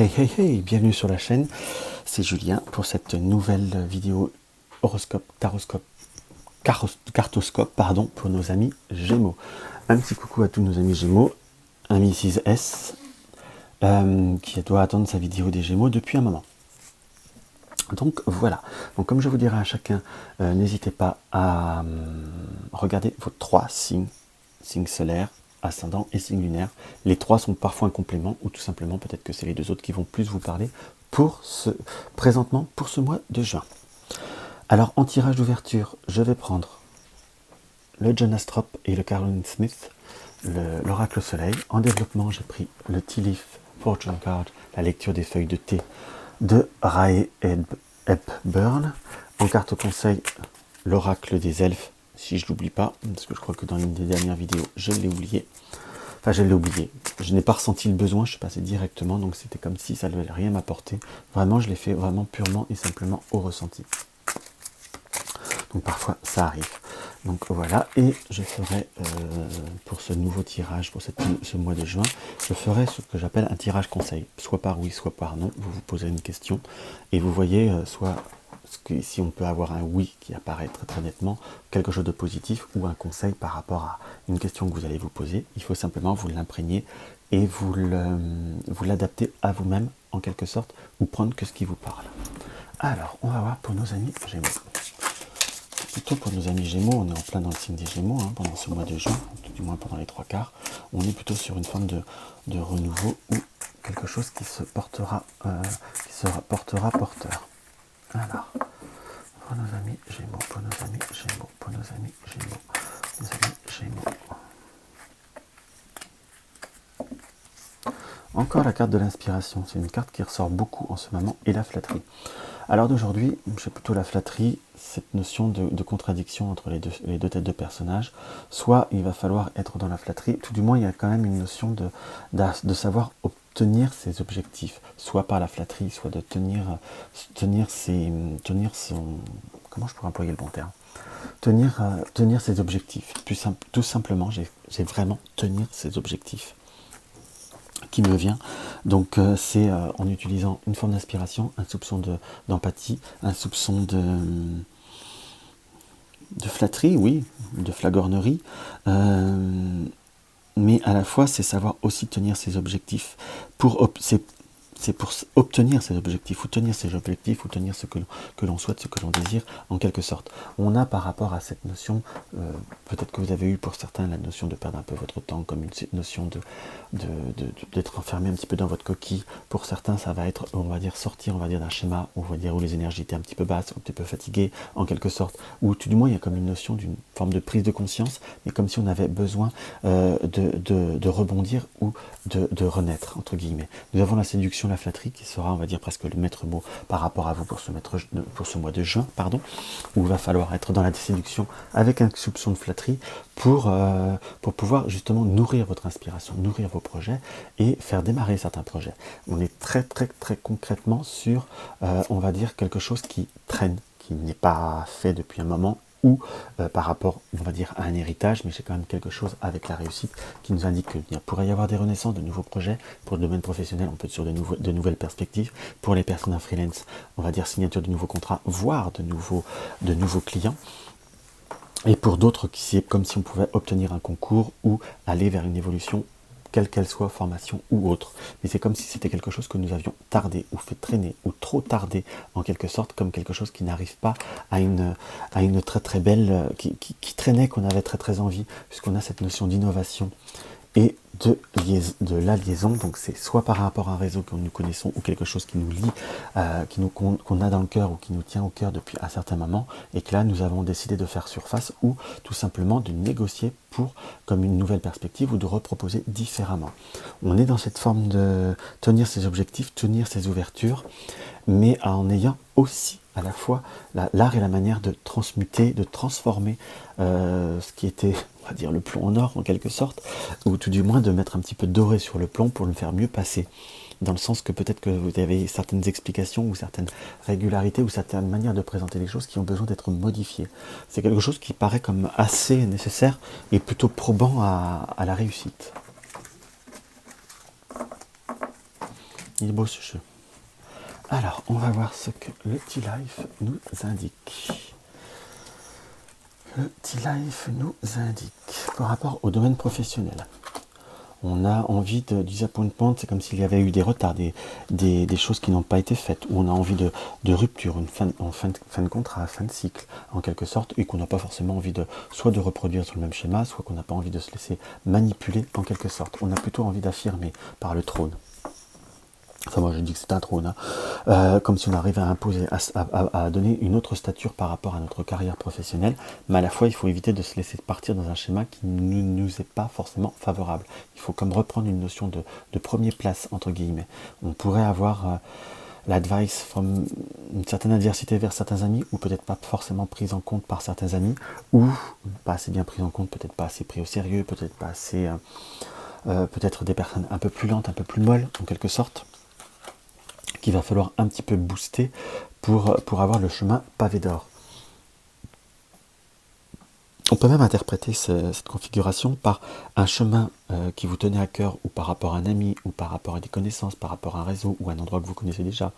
Hey hey hey, bienvenue sur la chaîne, c'est Julien pour cette nouvelle vidéo horoscope, cartoscope pardon, pour nos amis Gémeaux. Un petit coucou à tous nos amis Gémeaux, un Mrs S qui doit attendre sa vidéo des Gémeaux depuis un moment. Donc voilà, donc comme je vous dirai à chacun, n'hésitez pas à regarder vos trois signes solaires, ascendant et signe lunaire. Les trois sont parfois un complément, ou tout simplement peut-être que c'est les deux autres qui vont plus vous parler présentement pour ce mois de juin. Alors en tirage d'ouverture, je vais prendre le John Astrop et le Caroline Smith, l'oracle soleil. En développement, j'ai pris le Tea Leaf Fortune Card, la lecture des feuilles de thé de Rae Hepburn. En carte conseil, l'oracle des elfes, si je l'oublie pas, parce que je crois que dans une des dernières vidéos, je l'ai oublié. Enfin, je l'ai oublié. Je n'ai pas ressenti le besoin, je suis passé directement, donc c'était comme si ça ne devait rien m'apporter. Vraiment, je l'ai fait vraiment purement et simplement au ressenti. Donc parfois, ça arrive. Donc voilà, et je ferai, pour ce nouveau tirage, pour ce mois de juin, je ferai ce que j'appelle un tirage conseil. Soit par oui, soit par non. Vous vous posez une question, et vous voyez soit si on peut avoir un oui qui apparaît très très nettement, quelque chose de positif, ou un conseil par rapport à une question que vous allez vous poser. Il faut simplement vous l'imprégner et vous l'adapter à vous-même en quelque sorte, ou prendre que ce qui vous parle. Alors, on va voir pour nos amis Gémeaux. Plutôt pour nos amis Gémeaux, on est en plein dans le signe des Gémeaux, hein, pendant ce mois de juin, tout du moins pendant les trois quarts. On est plutôt sur une forme de renouveau ou quelque chose qui se portera, porteur. Alors, pour nos amis Gémeaux, pour nos amis Gémeaux, pour nos amis Gémeaux, nos amis Gémeaux. Encore la carte de l'inspiration, c'est une carte qui ressort beaucoup en ce moment, et la flatterie. Alors d'aujourd'hui, j'ai plutôt la flatterie, cette notion de contradiction entre les deux têtes de personnages. Soit il va falloir être dans la flatterie, tout du moins il y a quand même une notion de savoir obtenir ses objectifs, soit par la flatterie, soit de tenir son... Comment je pourrais employer le bon terme ? Tenir ses objectifs. Tout simplement, j'ai vraiment tenir ses objectifs qui me vient. Donc c'est en utilisant une forme d'inspiration, un soupçon d'empathie, un soupçon de flatterie, oui, de flagornerie, mais à la fois c'est savoir aussi tenir ses objectifs c'est pour obtenir ses objectifs, ou tenir ses objectifs, ou tenir ce que l'on souhaite, ce que l'on désire, en quelque sorte. On a par rapport à cette notion, peut-être que vous avez eu pour certains la notion de perdre un peu votre temps, comme une notion d'être enfermé un petit peu dans votre coquille. Pour certains, ça va être, on va dire, sortir, on va dire, d'un schéma, on va dire, où les énergies étaient un petit peu basses, un petit peu fatiguées, en quelque sorte. Ou tout du moins, il y a comme une notion d'une forme de prise de conscience, mais comme si on avait besoin de rebondir ou de renaître, entre guillemets. Nous avons la séduction, la flatterie, qui sera, on va dire, presque le maître mot par rapport à vous pour ce mois de juin, pardon, où il va falloir être dans la séduction avec un soupçon de flatterie pour pouvoir justement nourrir votre inspiration, nourrir vos projets et faire démarrer certains projets. On est très très très concrètement sur, on va dire, quelque chose qui traîne, qui n'est pas fait depuis un moment, ou par rapport, on va dire, à un héritage, mais c'est quand même quelque chose avec la réussite qui nous indique qu'il pourrait y avoir des renaissances, de nouveaux projets. Pour le domaine professionnel, on peut être sur de nouvelles perspectives. Pour les personnes en freelance, on va dire signature de nouveaux contrats, voire de nouveaux clients. Et pour d'autres, c'est comme si on pouvait obtenir un concours ou aller vers une évolution, quelle qu'elle soit, formation ou autre. Mais c'est comme si c'était quelque chose que nous avions tardé, ou fait traîner, ou trop tardé, en quelque sorte, comme quelque chose qui n'arrive pas à une très très belle, qui traînait, qu'on avait très très envie, puisqu'on a cette notion d'innovation et de la liaison. Donc c'est soit par rapport à un réseau que nous connaissons, ou quelque chose qui nous lie, qu'on a dans le cœur, ou qui nous tient au cœur depuis un certain moment, et que là nous avons décidé de faire surface, ou tout simplement de négocier pour comme une nouvelle perspective, ou de reproposer différemment. On est dans cette forme de tenir ses objectifs, tenir ses ouvertures, mais en ayant aussi à la fois l'art et la manière de transmuter, de transformer ce qui était, on va dire, le plomb en or en quelque sorte, ou tout du moins de mettre un petit peu de doré sur le plomb pour le faire mieux passer. Dans le sens que peut-être que vous avez certaines explications, ou certaines régularités, ou certaines manières de présenter les choses qui ont besoin d'être modifiées. C'est quelque chose qui paraît comme assez nécessaire et plutôt probant à la réussite. Il est beau ce jeu. Alors, on va voir ce que le T-Life nous indique. Le T-Life nous indique par rapport au domaine professionnel. On a envie de disappointment, c'est comme s'il y avait eu des retards, des choses qui n'ont pas été faites, ou on a envie de rupture, une fin de contrat, fin de cycle, en quelque sorte, et qu'on n'a pas forcément envie soit de reproduire sur le même schéma, soit qu'on n'a pas envie de se laisser manipuler, en quelque sorte. On a plutôt envie d'affirmer par le trône. Enfin, moi je dis que c'est un trône, hein. Comme si on arrivait à imposer, à donner une autre stature par rapport à notre carrière professionnelle, mais à la fois il faut éviter de se laisser partir dans un schéma qui ne nous est pas forcément favorable. Il faut comme reprendre une notion de première place, entre guillemets. On pourrait avoir l'advice from une certaine adversité vers certains amis, ou peut-être pas forcément prise en compte par certains amis, ou pas assez bien prise en compte, peut-être pas assez pris au sérieux, peut-être pas assez... peut-être des personnes un peu plus lentes, un peu plus molles, en quelque sorte, qu'il va falloir un petit peu booster pour avoir le chemin pavé d'or. On peut même interpréter cette configuration par un chemin qui vous tenait à cœur, ou par rapport à un ami, ou par rapport à des connaissances, par rapport à un réseau, ou un endroit que vous connaissez déjà,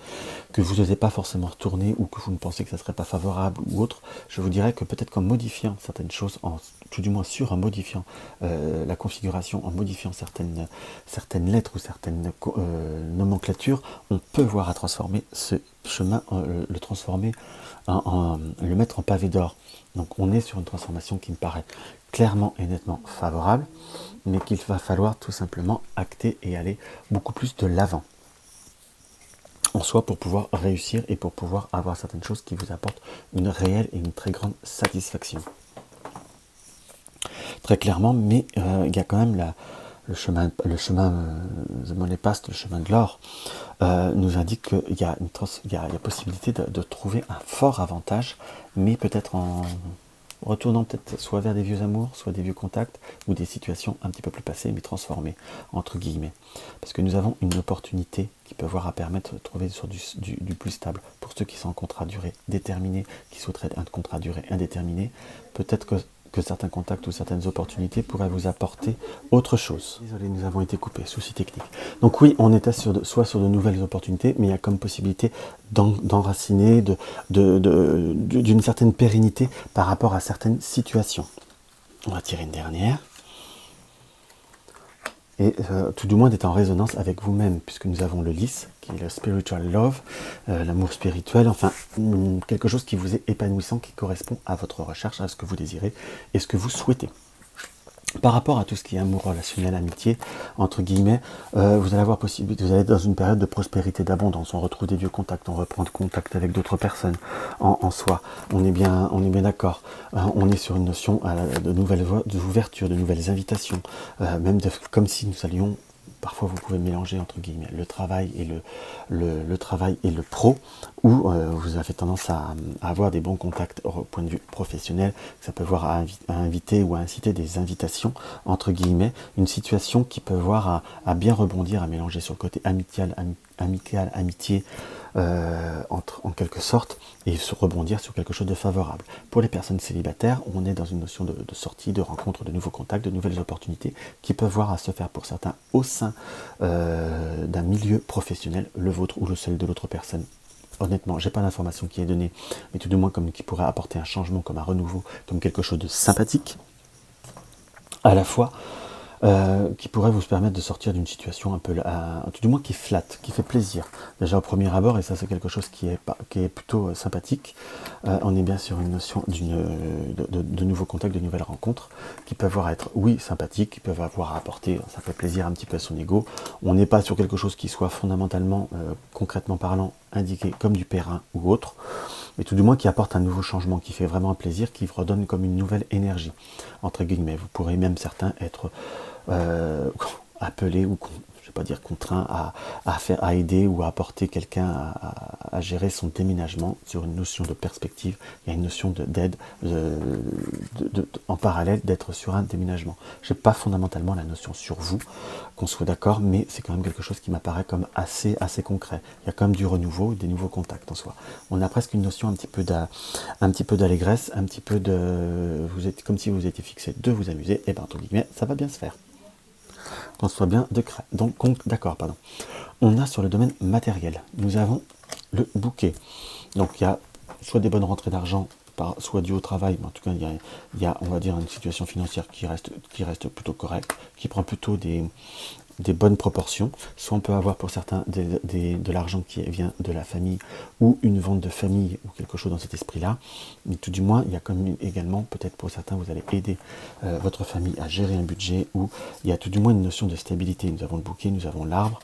que vous n'osez pas forcément retourner, ou que vous ne pensez que ça ne serait pas favorable, ou autre. Je vous dirais que peut-être qu'en modifiant certaines choses, tout du moins en modifiant la configuration, en modifiant certaines lettres ou certaines nomenclatures, on peut voir à transformer ce chemin, le transformer, le mettre en pavé d'or. Donc on est sur une transformation qui me paraît clairement et nettement favorable, mais qu'il va falloir tout simplement acter et aller beaucoup plus de l'avant en soi pour pouvoir réussir et pour pouvoir avoir certaines choses qui vous apportent une réelle et une très grande satisfaction. Très clairement, mais il y a quand même le chemin The Money Past, le chemin de l'or, nous indique qu'il y a la possibilité de trouver un fort avantage, mais peut-être en retournant peut-être soit vers des vieux amours, soit des vieux contacts, ou des situations un petit peu plus passées, mais transformées, entre guillemets. Parce que nous avons une opportunité qui peut voir à permettre de trouver sur du plus stable. Pour ceux qui sont en contrat durée déterminé, qui souhaiteraient un contrat durée indéterminé, peut-être que certains contacts ou certaines opportunités pourraient vous apporter autre chose. Désolé, nous avons été coupés, souci technique. Donc oui, on était soit sur de nouvelles opportunités, mais il y a comme possibilité d'enraciner, d'une certaine pérennité par rapport à certaines situations. On va tirer une dernière. Et tout du moins d'être en résonance avec vous-même, puisque nous avons le lys, qui est le spiritual love, l'amour spirituel, enfin quelque chose qui vous est épanouissant, qui correspond à votre recherche, à ce que vous désirez et ce que vous souhaitez. Par rapport à tout ce qui est amour relationnel, amitié, entre guillemets, vous allez avoir possibilité, vous allez être dans une période de prospérité, d'abondance. On retrouve des vieux contacts, on reprend contact avec d'autres personnes en soi. On est bien d'accord. On est sur une notion de nouvelles voies, d'ouverture, de nouvelles invitations, comme si nous allions. Parfois, vous pouvez mélanger entre guillemets le travail et le travail et le pro, où vous avez tendance à avoir des bons contacts au point de vue professionnel. Ça peut voir à inviter ou à inciter des invitations, entre guillemets, une situation qui peut voir à bien rebondir, à mélanger sur le côté amical, amitié, en quelque sorte, et se rebondir sur quelque chose de favorable. Pour les personnes célibataires, on est dans une notion de sortie, de rencontre, de nouveaux contacts, de nouvelles opportunités qui peuvent voir à se faire pour certains au sein d'un milieu professionnel, le vôtre ou le seul de l'autre personne. Honnêtement, j'ai pas d'information qui est donnée, mais tout du moins qui pourrait apporter un changement, comme un renouveau, comme quelque chose de sympathique, à la fois qui pourrait vous permettre de sortir d'une situation un peu, tout du moins qui flatte, qui fait plaisir. Déjà au premier abord, et ça c'est quelque chose qui est plutôt sympathique, on est bien sur une notion de nouveaux contacts, de nouvelles rencontres, qui peuvent avoir à être, oui, sympathiques, qui peuvent avoir à apporter, ça fait plaisir un petit peu à son ego. On n'est pas sur quelque chose qui soit fondamentalement, concrètement parlant, indiqué comme du périn ou autre, mais tout du moins qui apporte un nouveau changement, qui fait vraiment un plaisir, qui vous redonne comme une nouvelle énergie, entre guillemets. Vous pourrez même certains être appelés ou je vais pas dire contraints à aider ou à apporter quelqu'un à gérer son déménagement sur une notion de perspective. Il y a une notion d'aide en parallèle d'être sur un déménagement. Je n'ai pas fondamentalement la notion sur vous, qu'on soit d'accord, mais c'est quand même quelque chose qui m'apparaît comme assez concret. Il y a quand même du renouveau, des nouveaux contacts en soi. On a presque une notion un petit peu d'allégresse, un petit peu vous êtes comme si vous étiez fixé de vous amuser, et bien entre guillemets, ça va bien se faire. qu'on soit bien d'accord, pardon. On a sur le domaine matériel, nous avons le bouquet. Donc il y a soit des bonnes rentrées d'argent, soit dû au travail, mais en tout cas il y a, on va dire, une situation financière qui reste plutôt correcte, qui prend plutôt des bonnes proportions. Soit on peut avoir pour certains de l'argent qui vient de la famille, ou une vente de famille, ou quelque chose dans cet esprit-là. Mais tout du moins, il y a comme également, peut-être pour certains, vous allez aider votre famille à gérer un budget, ou il y a tout du moins une notion de stabilité. Nous avons le bouquet, nous avons l'arbre,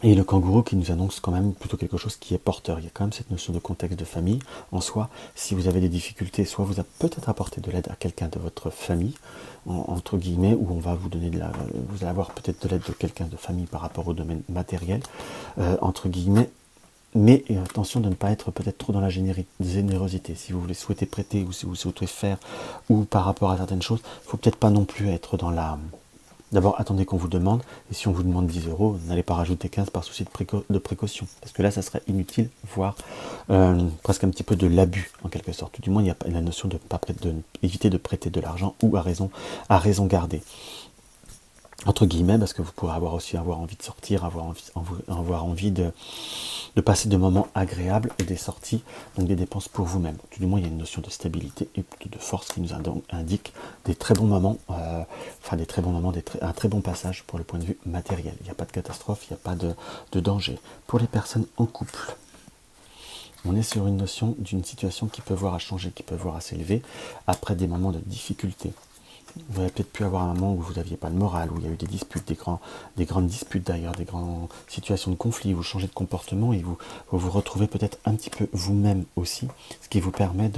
et le kangourou qui nous annonce quand même plutôt quelque chose qui est porteur. Il y a quand même cette notion de contexte de famille. En soi, si vous avez des difficultés, soit vous avez peut-être apporté de l'aide à quelqu'un de votre famille, entre guillemets, ou on va vous donner vous allez avoir peut-être de l'aide de quelqu'un de famille par rapport au domaine matériel, entre guillemets. Mais attention de ne pas être peut-être trop dans la générosité. Si vous voulez souhaiter prêter, ou si vous souhaitez faire, ou par rapport à certaines choses, il ne faut peut-être pas non plus être dans la... D'abord, attendez qu'on vous demande, et si on vous demande 10 euros, n'allez pas rajouter 15 par souci de précaution, parce que là, ça serait inutile, voire presque un petit peu de l'abus, en quelque sorte. Du moins, il y a la notion de éviter de prêter de l'argent, ou à raison gardée. Entre guillemets, parce que vous pourrez avoir envie de sortir, avoir envie de passer de moments agréables et des sorties, donc des dépenses pour vous-même. Tout du moins, il y a une notion de stabilité et plutôt de force qui nous indique des très bons moments, un très bon passage pour le point de vue matériel. Il n'y a pas de catastrophe, il n'y a pas de danger. Pour les personnes en couple, on est sur une notion d'une situation qui peut voir à changer, qui peut voir à s'élever après des moments de difficulté. Vous avez peut-être pu avoir un moment où vous n'aviez pas le moral, où il y a eu des disputes, des grandes disputes d'ailleurs, des grandes situations de conflit, où vous changez de comportement et vous retrouvez peut-être un petit peu vous-même aussi, ce qui vous permet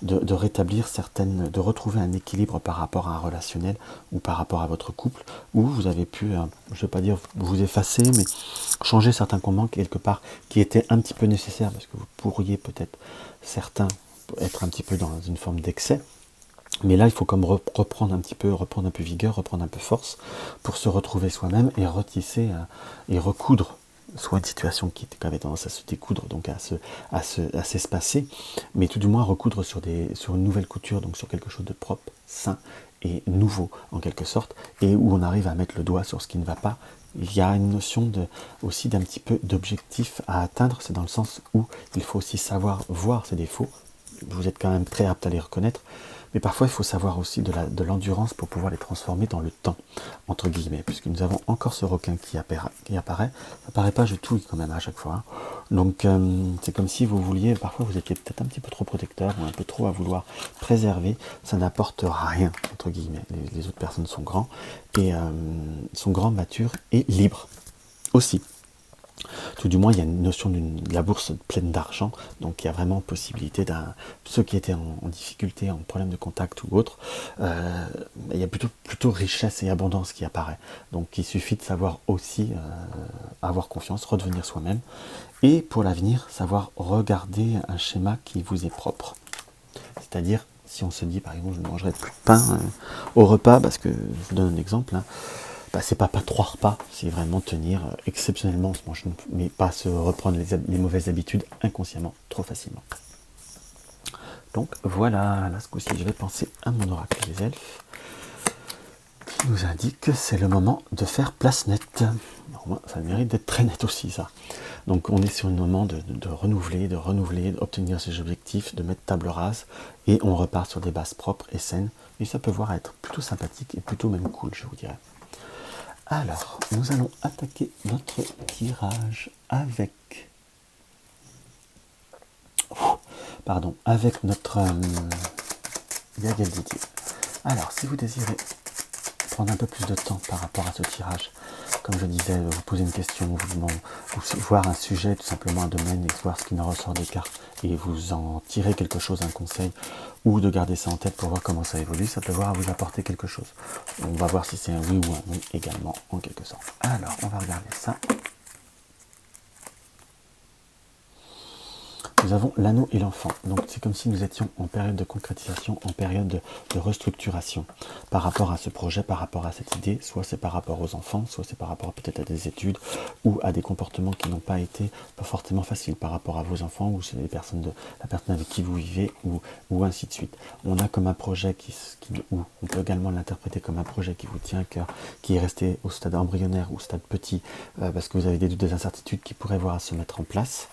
de rétablir de retrouver un équilibre par rapport à un relationnel ou par rapport à votre couple, où vous avez pu, je ne vais pas dire vous effacer, mais changer certains combats quelque part qui étaient un petit peu nécessaires, parce que vous pourriez peut-être, certains, être un petit peu dans une forme d'excès. Mais là, il faut comme reprendre un peu vigueur, reprendre un peu force pour se retrouver soi-même et retisser et recoudre, soit une situation qui avait tendance à se découdre, donc à s'espacer, mais tout du moins recoudre sur une nouvelle couture, donc sur quelque chose de propre, sain et nouveau en quelque sorte, et où on arrive à mettre le doigt sur ce qui ne va pas. Il y a une notion aussi d'un petit peu d'objectif à atteindre, c'est dans le sens où il faut aussi savoir voir ses défauts. Vous êtes quand même très apte à les reconnaître, mais parfois il faut savoir aussi de l'endurance pour pouvoir les transformer dans le temps, entre guillemets, puisque nous avons encore ce requin qui apparaît, ça apparaît pas, je touille quand même à chaque fois, hein. Donc c'est comme si vous vouliez, parfois vous étiez peut-être un petit peu trop protecteur, ou un peu trop à vouloir préserver, ça n'apporte rien, entre guillemets, les autres personnes sont grands, matures et libres, aussi. Tout du moins, il y a une notion de la bourse pleine d'argent, donc il y a vraiment possibilité ceux qui étaient en difficulté, en problème de contact ou autre, il y a plutôt richesse et abondance qui apparaît. Donc il suffit de savoir aussi avoir confiance, redevenir soi-même, et pour l'avenir, savoir regarder un schéma qui vous est propre. C'est-à-dire, si on se dit par exemple, je ne mangerai plus de pain au repas, parce que je vous donne un exemple, hein, c'est pas 3 repas, c'est vraiment tenir exceptionnellement, mais pas se reprendre les mauvaises habitudes inconsciemment, trop facilement. Donc voilà, là ce coup-ci je vais penser à mon oracle des elfes, qui nous indique que c'est le moment de faire place nette. Alors, ça mérite d'être très net aussi ça. Donc on est sur un moment de renouveler, d'obtenir ses objectifs, de mettre table rase, et on repart sur des bases propres et saines, et ça peut voir être plutôt sympathique et plutôt même cool, je vous dirais. Alors, nous allons attaquer notre tirage avec notre Yael Didier. Alors, si vous désirez prendre un peu plus de temps par rapport à ce tirage, comme je disais, vous posez une question, vous voir un sujet, tout simplement un domaine, et voir ce qui en ressort des cartes, et vous en tirez quelque chose, un conseil, ou de garder ça en tête pour voir comment ça évolue, ça peut voir vous apporter quelque chose. On va voir si c'est un oui ou un non également, en quelque sorte. Alors, on va regarder ça. nous avons l'anneau et l'enfant. Donc c'est comme si nous étions en période de concrétisation, en période de restructuration par rapport à ce projet, par rapport à cette idée, soit c'est par rapport aux enfants, soit c'est par rapport peut-être à des études ou à des comportements qui n'ont pas été pas forcément faciles par rapport à vos enfants ou c'est les personnes la personne avec qui vous vivez ou ainsi de suite. On a comme un projet ou on peut également l'interpréter comme un projet qui vous tient à cœur, qui est resté au stade embryonnaire ou au stade petit parce que vous avez des doutes, des incertitudes qui pourraient voir à se mettre en place.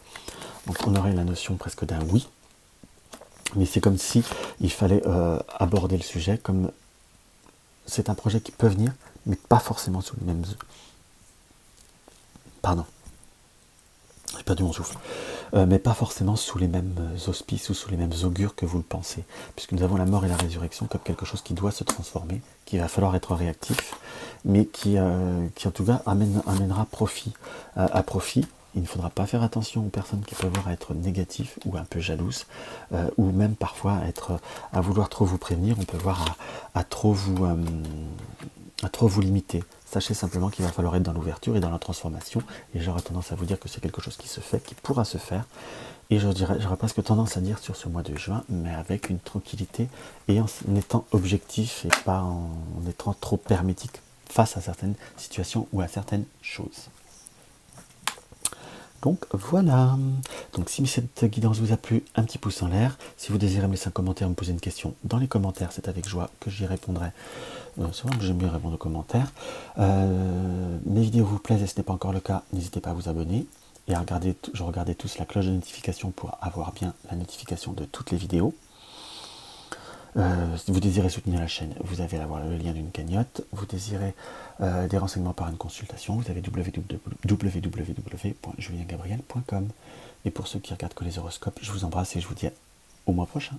Donc on aurait la notion presque d'un oui, mais c'est comme si il fallait aborder le sujet comme c'est un projet qui peut venir, mais pas forcément sous les mêmes... Pardon, j'ai perdu mon souffle. Mais pas forcément sous les mêmes auspices ou sous les mêmes augures que vous le pensez, puisque nous avons la mort et la résurrection comme quelque chose qui doit se transformer, qu'il va falloir être réactif, mais qui en tout cas amènera profit. À profit, il ne faudra pas faire attention aux personnes qui peuvent être négatives ou un peu jalouses, ou même parfois à vouloir trop vous prévenir, on peut voir à trop vous limiter. Sachez simplement qu'il va falloir être dans l'ouverture et dans la transformation, et j'aurais tendance à vous dire que c'est quelque chose qui se fait, qui pourra se faire, et j'aurais presque tendance à dire sur ce mois de juin, mais avec une tranquillité et en étant objectif et pas en étant trop hermétique face à certaines situations ou à certaines choses. Donc voilà. Donc si cette guidance vous a plu, un petit pouce en l'air. Si vous désirez me laisser un commentaire, me poser une question dans les commentaires, c'est avec joie que j'y répondrai. C'est vrai que j'aime bien répondre aux commentaires. Mes vidéos vous plaisent et ce n'est pas encore le cas, n'hésitez pas à vous abonner et à regarder tous la cloche de notification pour avoir bien la notification de toutes les vidéos. Si vous désirez soutenir la chaîne, vous avez le lien d'une cagnotte. Vous désirez des renseignements par une consultation, vous avez www.juliengabriel.com. Et pour ceux qui regardent que les horoscopes, je vous embrasse et je vous dis au mois prochain.